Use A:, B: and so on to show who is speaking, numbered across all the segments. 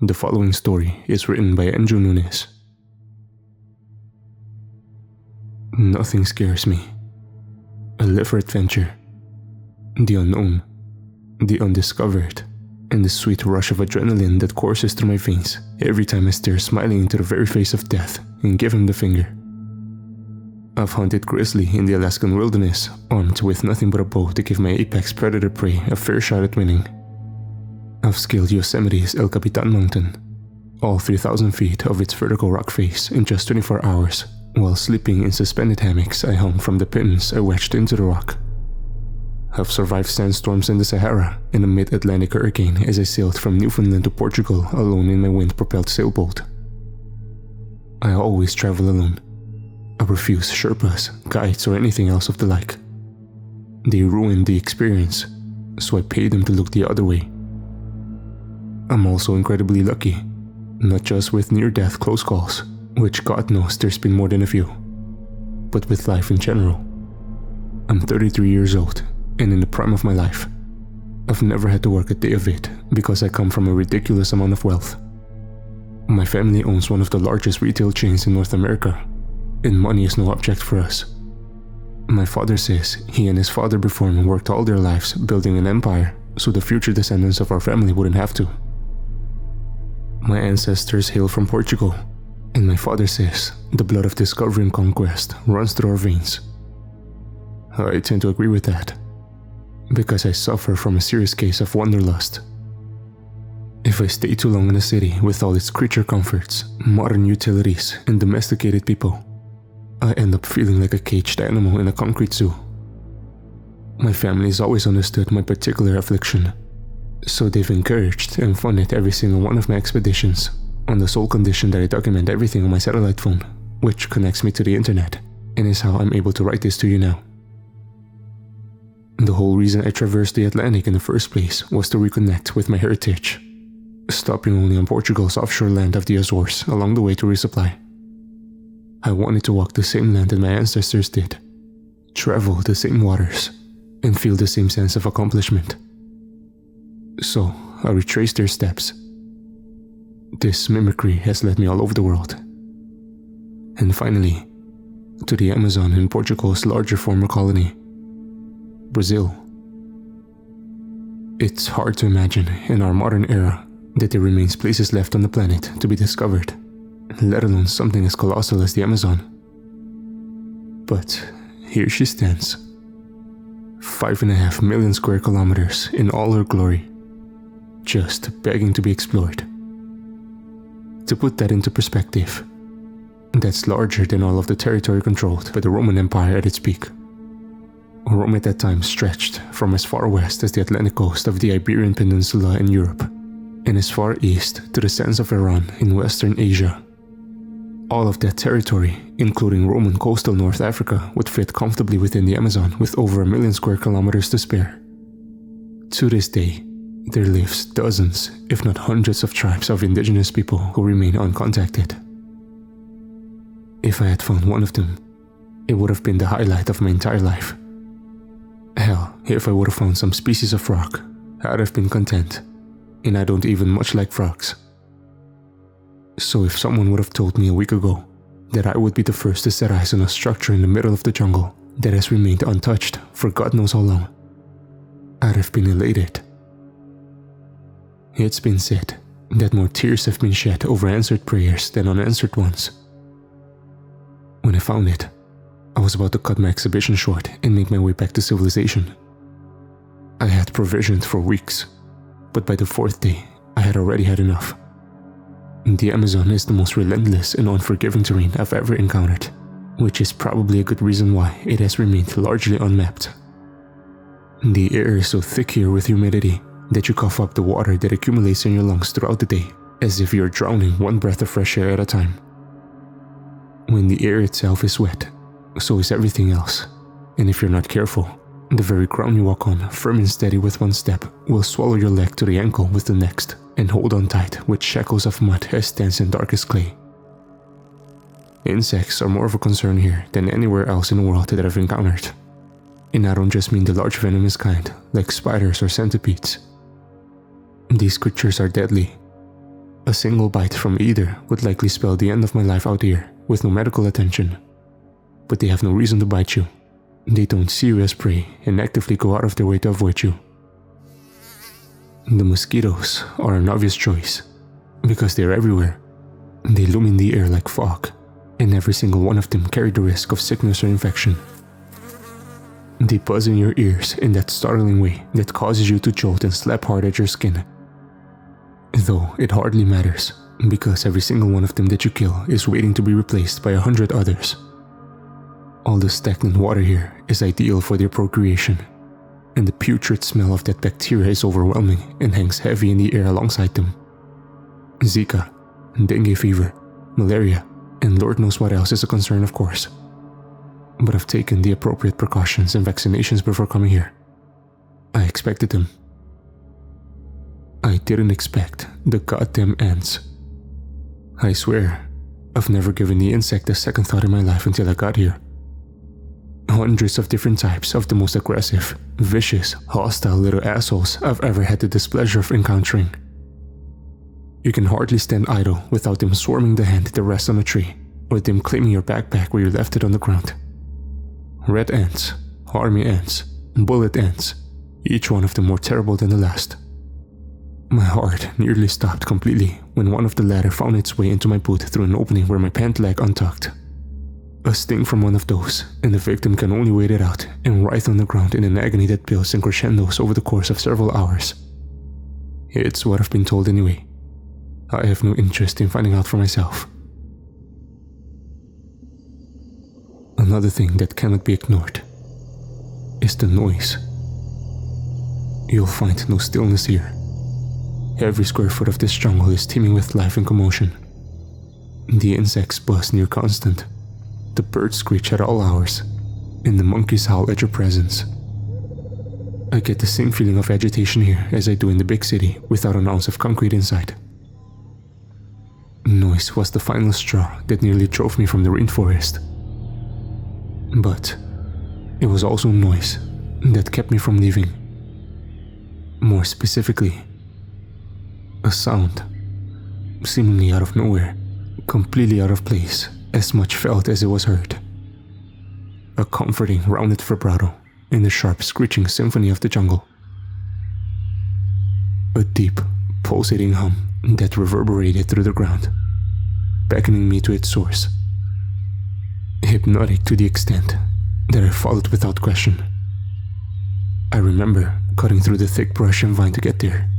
A: The following story is written by Nunes. Nothing scares me. I live for adventure. The unknown, the undiscovered, and the sweet rush of adrenaline that courses through my veins every time I stare smiling into the very face of death and give him the finger. I've hunted grizzly in the Alaskan wilderness, armed with nothing but a bow to give my apex predator prey a fair shot at winning. I've scaled Yosemite's El Capitan mountain, all 3,000 feet of its vertical rock face in just 24 hours, while sleeping in suspended hammocks I hung from the pins I wedged into the rock. I've survived sandstorms in the Sahara and a mid-Atlantic hurricane as I sailed from Newfoundland to Portugal alone in my wind-propelled sailboat. I always travel alone. I refuse Sherpas, guides, or anything else of the like. They ruin the experience, so I pay them to look the other way. I'm also incredibly lucky, not just with near-death close calls, which God knows there's been more than a few, but with life in general. I'm 33 years old, and in the prime of my life. I've never had to work a day of it because I come from a ridiculous amount of wealth. My family owns one of the largest retail chains in North America, and money is no object for us. My father says he and his father before him worked all their lives building an empire so the future descendants of our family wouldn't have to. My ancestors hail from Portugal, and my father says the blood of discovery and conquest runs through our veins. I tend to agree with that, because I suffer from a serious case of wanderlust. If I stay too long in a city with all its creature comforts, modern utilities, and domesticated people, I end up feeling like a caged animal in a concrete zoo. My family's always understood my particular affliction, so they've encouraged and funded every single one of my expeditions, on the sole condition that I document everything on my satellite phone, which connects me to the internet, and is how I'm able to write this to you now. The whole reason I traversed the Atlantic in the first place was to reconnect with my heritage, stopping only on Portugal's offshore land of the Azores along the way to resupply. I wanted to walk the same land that my ancestors did, travel the same waters, and feel the same sense of accomplishment. So I retraced their steps. This mimicry has led me all over the world. And finally, to the Amazon in Portugal's larger former colony, Brazil. It's hard to imagine in our modern era that there remains places left on the planet to be discovered, let alone something as colossal as the Amazon. But here she stands, 5.5 million square kilometers in all her glory, just begging to be explored. To put that into perspective, that's larger than all of the territory controlled by the Roman Empire at its peak. Rome at that time stretched from as far west as the Atlantic coast of the Iberian Peninsula in Europe, and as far east to the sands of Iran in Western Asia. All of that territory, including Roman coastal North Africa, would fit comfortably within the Amazon with over 1 million square kilometers to spare. To this day, there lives dozens, if not hundreds of tribes of indigenous people who remain uncontacted. If I had found one of them, it would have been the highlight of my entire life. Hell, if I would have found some species of frog, I'd have been content, and I don't even much like frogs. So if someone would have told me a week ago that I would be the first to set eyes on a structure in the middle of the jungle that has remained untouched for God knows how long, I'd have been elated. It's been said that more tears have been shed over answered prayers than unanswered ones. When I found it, I was about to cut my exhibition short and make my way back to civilization. I had provisioned for weeks, but by the 4th day, I had already had enough. The Amazon is the most relentless and unforgiving terrain I've ever encountered, which is probably a good reason why it has remained largely unmapped. The air is so thick here with humidity that you cough up the water that accumulates in your lungs throughout the day, as if you're drowning one breath of fresh air at a time. When the air itself is wet, so is everything else, and if you're not careful, the very ground you walk on, firm and steady with one step, will swallow your leg to the ankle with the next, and hold on tight with shackles of mud as dense and dark as clay. Insects are more of a concern here than anywhere else in the world that I've encountered. And I don't just mean the large venomous kind, like spiders or centipedes. These creatures are deadly, A single bite from either would likely spell the end of my life out here with no medical attention. But they have no reason to bite you. They don't see you as prey and actively go out of their way to avoid you. The mosquitoes are an obvious choice because they're everywhere. They loom in the air like fog, and every single one of them carry the risk of sickness or infection. They buzz in your ears in that startling way that causes you to jolt and slap hard at your skin. Though it hardly matters, because every single one of them that you kill is waiting to be replaced by 100 others. All the stagnant water here is ideal for their procreation, and the putrid smell of that bacteria is overwhelming and hangs heavy in the air alongside them. Zika, dengue fever, malaria, and Lord knows what else is a concern, of course. But I've taken the appropriate precautions and vaccinations before coming here. I expected them. I didn't expect the goddamn ants. I swear, I've never given the insect a second thought in my life until I got here. Hundreds of different types of the most aggressive, vicious, hostile little assholes I've ever had the displeasure of encountering. You can hardly stand idle without them swarming the hand that rests on a tree, or them claiming your backpack where you left it on the ground. Red ants, army ants, bullet ants, each one of them more terrible than the last. My heart nearly stopped completely when one of the latter found its way into my boot through an opening where my pant leg untucked. A sting from one of those, and the victim can only wait it out and writhe on the ground in an agony that builds in crescendos over the course of several hours. It's what I've been told anyway. I have no interest in finding out for myself. Another thing that cannot be ignored is the noise. You'll find no stillness here. Every square foot of this jungle is teeming with life and commotion. The insects buzz near constant, the birds screech at all hours, and the monkeys howl at your presence. I get the same feeling of agitation here as I do in the big city without an ounce of concrete inside. Noise was the final straw that nearly drove me from the rainforest. But it was also noise that kept me from leaving. More specifically, a sound, seemingly out of nowhere, completely out of place, as much felt as it was heard. A comforting, rounded vibrato in the sharp, screeching symphony of the jungle. A deep, pulsating hum that reverberated through the ground, beckoning me to its source. Hypnotic to the extent that I followed without question. I remember cutting through the thick brush and vine to get there.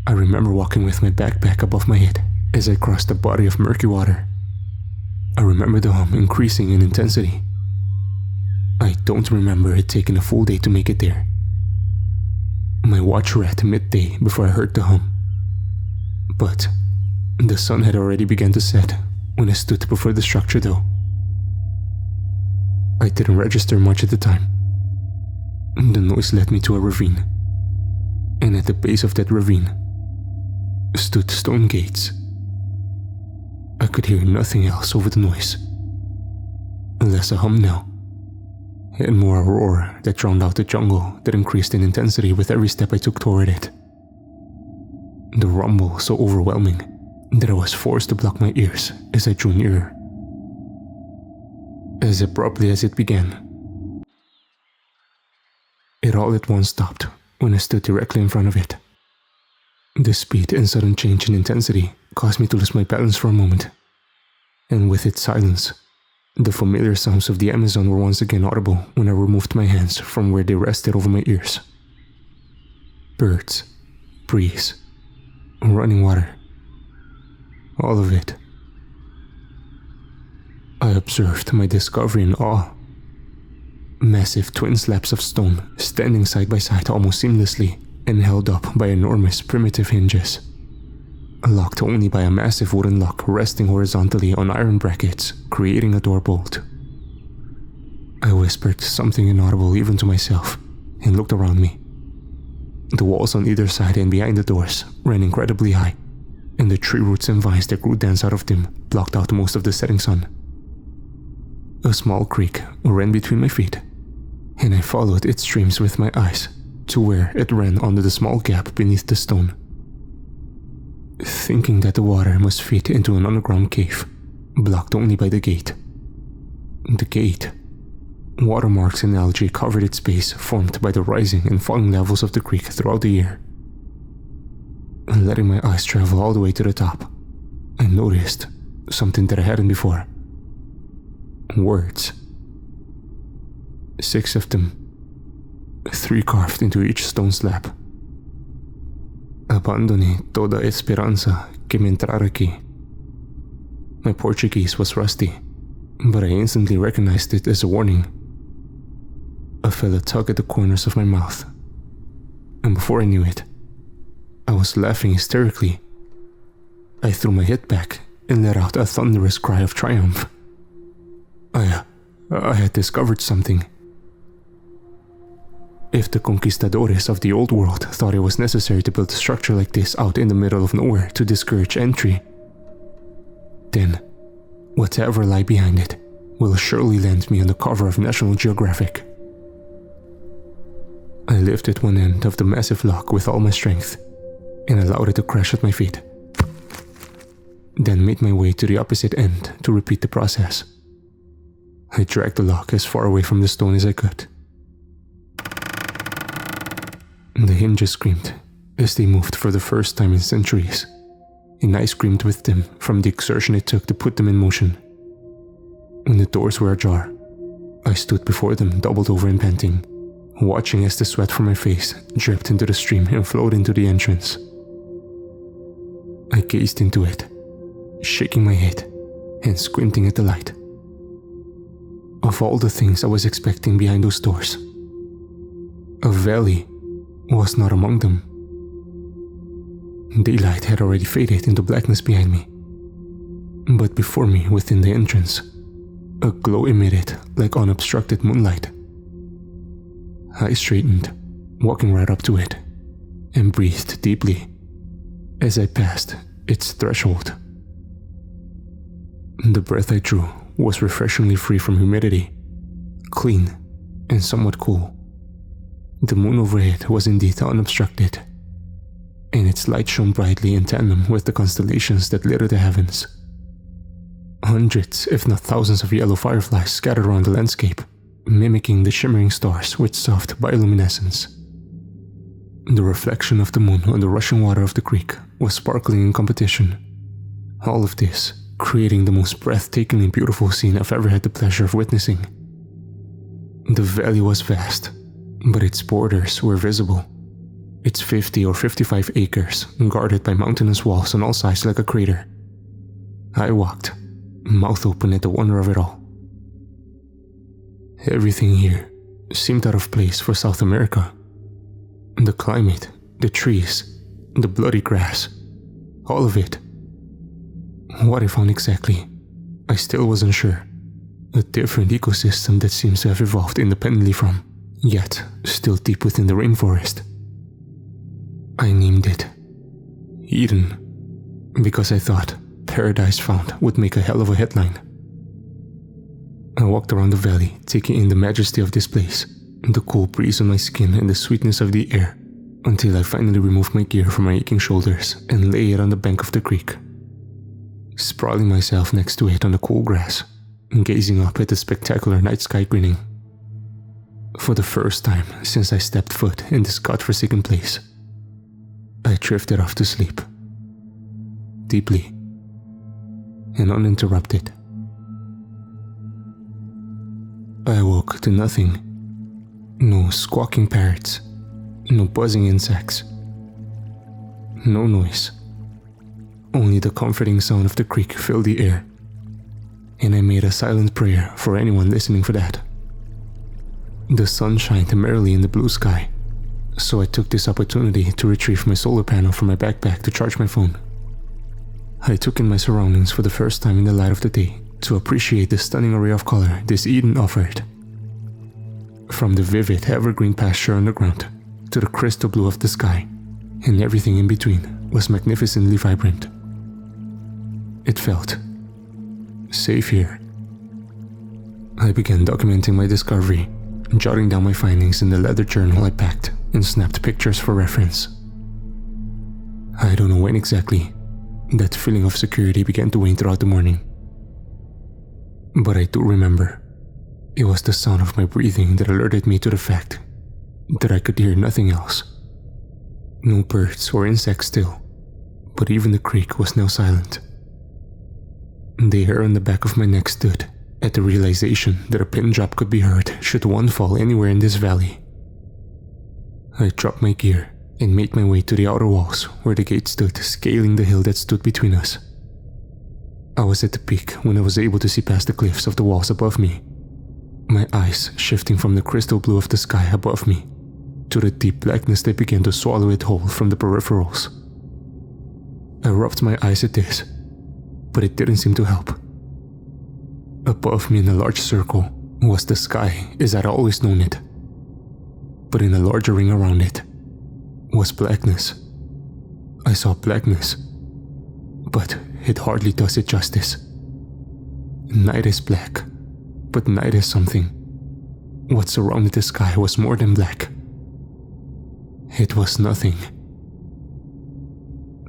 A: I remember walking with my backpack above my head as I crossed a body of murky water. I remember the hum increasing in intensity. I don't remember it taking a full day to make it there. My watch read midday before I heard the hum. But the sun had already begun to set when I stood before the structure though. I didn't register much at the time. The noise led me to a ravine, and at the base of that ravine stood stone gates. I could hear nothing else over the noise. Less a hum now, and more a roar that drowned out the jungle that increased in intensity with every step I took toward it. The rumble so overwhelming that I was forced to block my ears as I drew nearer. As abruptly as it began, it all at once stopped when I stood directly in front of it. The speed and sudden change in intensity caused me to lose my balance for a moment, and with its silence, the familiar sounds of the Amazon were once again audible when I removed my hands from where they rested over my ears. Birds, breeze, running water, all of it. I observed my discovery in awe. Massive twin slabs of stone standing side by side almost seamlessly and held up by enormous primitive hinges, locked only by a massive wooden lock resting horizontally on iron brackets, creating a door bolt. I whispered something inaudible even to myself and looked around me. The walls on either side and behind the doors ran incredibly high, and the tree roots and vines that grew dense out of them blocked out most of the setting sun. A small creek ran between my feet, and I followed its streams with my eyes to where it ran under the small gap beneath the stone. thinking that the water must feed into an underground cave, blocked only by the gate. The gate. Watermarks and algae covered its base, formed by the rising and falling levels of the creek throughout the year. Letting my eyes travel all the way to the top, I noticed something that I hadn't before. Words. 6 of them, 3 carved into each stone slab. Abandone toda esperanza que me entrar aquí. My Portuguese was rusty, but I instantly recognized it as a warning. I felt a tug at the corners of my mouth, and before I knew it, I was laughing hysterically. I threw my head back and let out a thunderous cry of triumph. I had discovered something. If the conquistadores of the old world thought it was necessary to build a structure like this out in the middle of nowhere to discourage entry, then whatever lie behind it will surely land me on the cover of National Geographic. I lifted one end of the massive lock with all my strength and allowed it to crash at my feet. Then made my way to the opposite end to repeat the process. I dragged the lock as far away from the stone as I could. The hinges screamed as they moved for the first time in centuries, and I screamed with them from the exertion it took to put them in motion. When the doors were ajar, I stood before them doubled over and panting, watching as the sweat from my face dripped into the stream and flowed into the entrance. I gazed into it, shaking my head and squinting at the light. Of all the things I was expecting behind those doors, a valley was not among them. Daylight had already faded into blackness behind me, but before me within the entrance, a glow emitted like unobstructed moonlight. I straightened, walking right up to it, and breathed deeply as I passed its threshold. The breath I drew was refreshingly free from humidity, clean, and somewhat cool. The moon overhead was indeed unobstructed, and its light shone brightly in tandem with the constellations that littered the heavens. Hundreds, if not thousands of yellow fireflies scattered around the landscape, mimicking the shimmering stars with soft bioluminescence. The reflection of the moon on the rushing water of the creek was sparkling in competition. All of this creating the most breathtakingly beautiful scene I've ever had the pleasure of witnessing. The valley was vast, but its borders were visible. Its 50 or 55 acres, guarded by mountainous walls on all sides like a crater. I walked, mouth open at the wonder of it all. Everything here seemed out of place for South America. The climate, the trees, the bloody grass, all of it. What I found exactly, I still wasn't sure. A different ecosystem that seems to have evolved independently from, yet still deep within the rainforest. I named it Eden, because I thought Paradise Found would make a hell of a headline. I walked around the valley, taking in the majesty of this place, the cool breeze on my skin and the sweetness of the air, until I finally removed my gear from my aching shoulders and lay it on the bank of the creek. Sprawling myself next to it on the cool grass, gazing up at the spectacular night sky grinning. For the first time since I stepped foot in this godforsaken place, I drifted off to sleep. Deeply and uninterrupted. I awoke to nothing. No squawking parrots, no buzzing insects, no noise. Only the comforting sound of the creek filled the air, and I made a silent prayer for anyone listening for that. The sun shined merrily in the blue sky, so I took this opportunity to retrieve my solar panel from my backpack to charge my phone. I took in my surroundings for the first time in the light of the day to appreciate the stunning array of color this Eden offered. From the vivid evergreen pasture on the ground to the crystal blue of the sky, and everything in between was magnificently vibrant. It felt safe here. I began documenting my discovery, jotting down my findings in the leather journal I packed and snapped pictures for reference. I don't know when exactly, That feeling of security began to wane throughout the morning. But I do remember, it was the sound of my breathing that alerted me to the fact that I could hear nothing else. No birds or insects still, but even the creek was now silent. The hair on the back of my neck stood at the realization that a pin drop could be heard should one fall anywhere in this valley. I dropped my gear and made my way to the outer walls where the gate stood, scaling the hill that stood between us. I was at the peak when I was able to see past the cliffs of the walls above me, my eyes shifting from the crystal blue of the sky above me to the deep blackness that began to swallow it whole from the peripherals. I rubbed my eyes at this, but it didn't seem to help. Above me in a large circle was the sky as I'd always known it, but in a larger ring around it was blackness. I saw blackness, but it hardly does it justice. Night is black, but night is something. What surrounded the sky was more than black. It was nothing.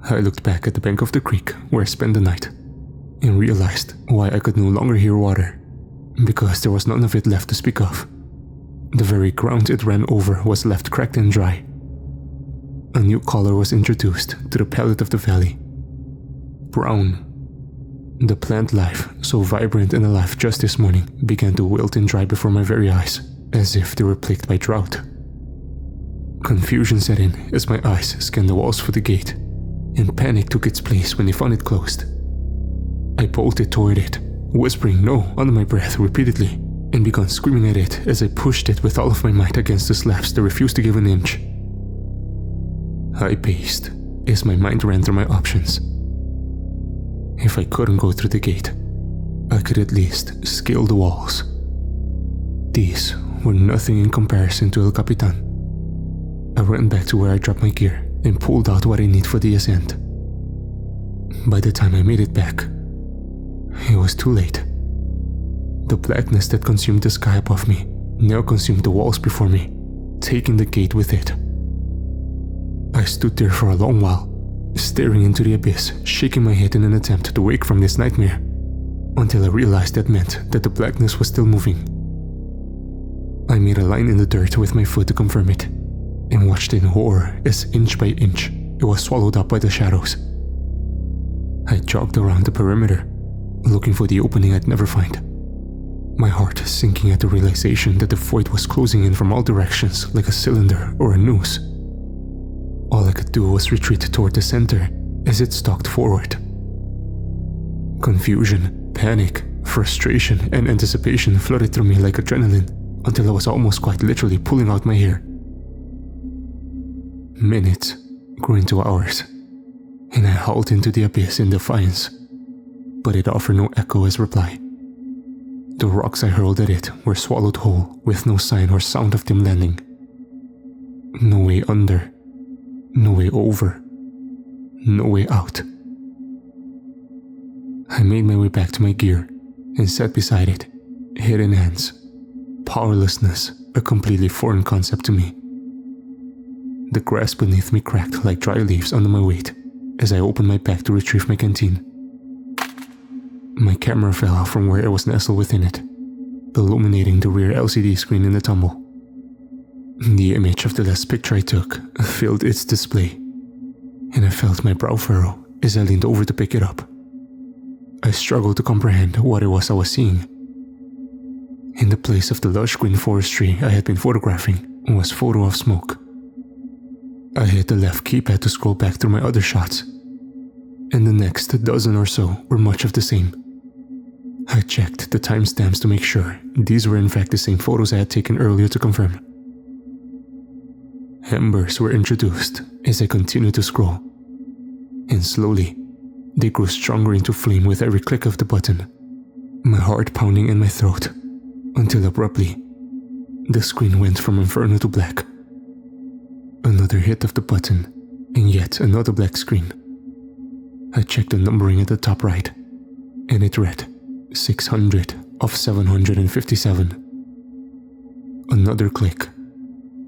A: I looked back at the bank of the creek where I spent the night and realized why I could no longer hear water, because there was none of it left to speak of. The very ground it ran over was left cracked and dry. A new color was introduced to the palette of the valley. Brown. The plant life, so vibrant and alive just this morning, began to wilt and dry before my very eyes, as if they were plagued by drought. Confusion set in as my eyes scanned the walls for the gate, and panic took its place when they found it closed. I bolted toward it, whispering no under my breath repeatedly, and began screaming at it as I pushed it with all of my might against the slabs that refused to give an inch. I paced as my mind ran through my options. If I couldn't go through the gate, I could at least scale the walls. These were nothing in comparison to El Capitan. I ran back to where I dropped my gear and pulled out what I need for the ascent. By the time I made it back, it was too late. The blackness that consumed the sky above me now consumed the walls before me, taking the gate with it. I stood there for a long while, staring into the abyss, shaking my head in an attempt to wake from this nightmare, until I realized that meant that the blackness was still moving. I made a line in the dirt with my foot to confirm it, and watched in horror as inch by inch it was swallowed up by the shadows. I jogged around the perimeter, looking for the opening I'd never find, my heart sinking at the realization that the void was closing in from all directions like a cylinder or a noose. All I could do was retreat toward the center as it stalked forward. Confusion, panic, frustration, and anticipation flooded through me like adrenaline until I was almost quite literally pulling out my hair. Minutes grew into hours, and I howled into the abyss in defiance, but it offered no echo as reply. The rocks I hurled at it were swallowed whole with no sign or sound of them landing. No way under. No way over. No way out. I made my way back to my gear and sat beside it, head in hands. Powerlessness, a completely foreign concept to me. The grass beneath me cracked like dry leaves under my weight as I opened my pack to retrieve my canteen. My camera fell out from where it was nestled within it, illuminating the rear LCD screen in the tumble. The image of the last picture I took filled its display, and I felt my brow furrow as I leaned over to pick it up. I struggled to comprehend what it was I was seeing. In the place of the lush green forestry I had been photographing was a photo of smoke. I hit the left keypad to scroll back through my other shots, and the next dozen or so were much of the same. I checked the timestamps to make sure these were in fact the same photos I had taken earlier to confirm. Embers were introduced as I continued to scroll, and slowly they grew stronger into flame with every click of the button, my heart pounding in my throat, until abruptly the screen went from inferno to black. Another hit of the button, and yet another black screen. I checked the numbering at the top right, and it read 600 of 757. Another click,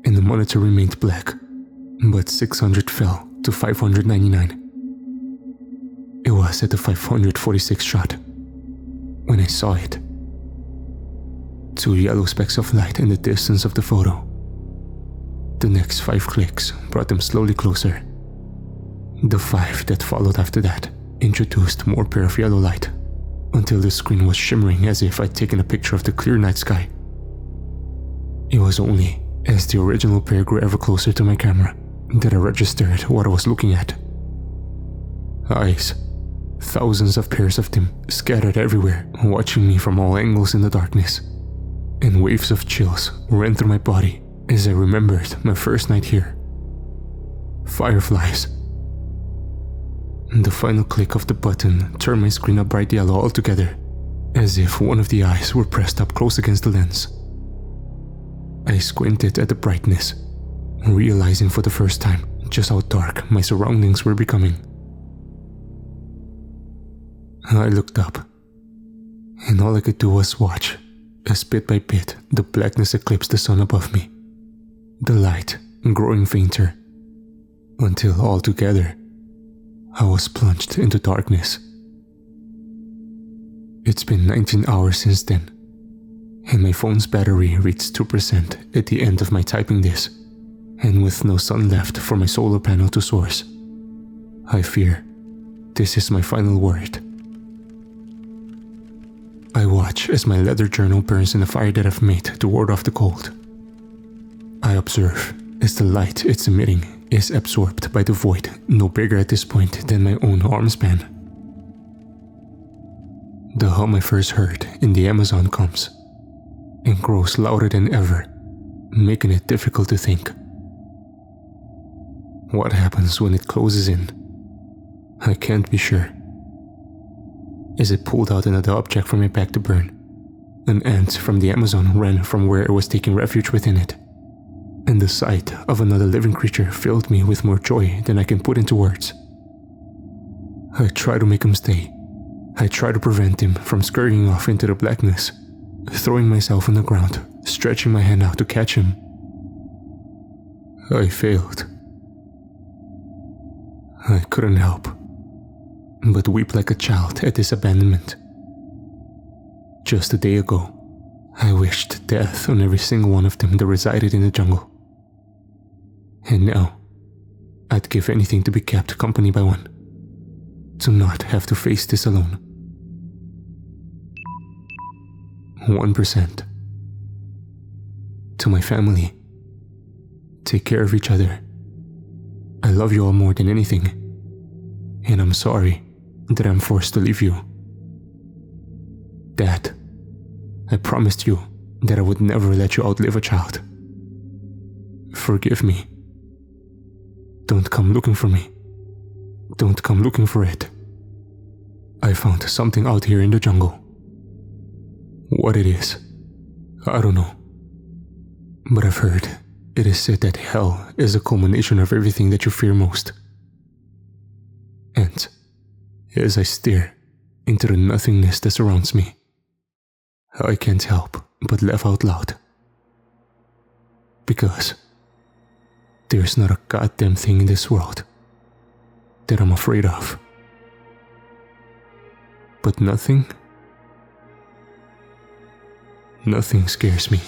A: and the monitor remained black, but 600 fell to 599. It was at the 546th shot when I saw it. 2 yellow specks of light in the distance of the photo. The next 5 clicks brought them slowly closer. The 5 that followed after that introduced more pair of yellow light until the screen was shimmering as if I'd taken a picture of the clear night sky. It was only as the original pair grew ever closer to my camera that I registered what I was looking at. Eyes. Thousands of pairs of them scattered everywhere, watching me from all angles in the darkness. And waves of chills ran through my body as I remembered my first night here. Fireflies. The final click of the button turned my screen a bright yellow altogether, as if one of the eyes were pressed up close against the lens. I squinted at the brightness, realizing for the first time just how dark my surroundings were becoming. I looked up, and all I could do was watch as bit by bit the blackness eclipsed the sun above me, the light growing fainter, until altogether I was plunged into darkness. It's been 19 hours since then, and my phone's battery reached 2% at the end of my typing this, and with no sun left for my solar panel to source, I fear this is my final word. I watch as my leather journal burns in the fire that I've made to ward off the cold. I observe as the light it's emitting is absorbed by the void no bigger at this point than my own arm span. The hum I first heard in the Amazon comes and grows louder than ever, making it difficult to think. What happens when it closes in? I can't be sure. As it pulled out another object from my back to burn, an ant from the Amazon ran from where I was taking refuge within it, and the sight of another living creature filled me with more joy than I can put into words. I try to make him stay. I try to prevent him from scurrying off into the blackness, throwing myself on the ground, stretching my hand out to catch him. I failed. I couldn't help but weep like a child at this abandonment. Just a day ago, I wished death on every single one of them that resided in the jungle. And now, I'd give anything to be kept company by one, to not have to face this alone. 1%. To my family, take care of each other. I love you all more than anything, and I'm sorry that I'm forced to leave you. Dad, I promised you that I would never let you outlive a child. Forgive me. Don't come looking for me. Don't come looking for it. I found something out here in the jungle. What it is, I don't know. But I've heard it is said that hell is a culmination of everything that you fear most. And as I stare into the nothingness that surrounds me, I can't help but laugh out loud. Because there's not a goddamn thing in this world that I'm afraid of. But nothing scares me.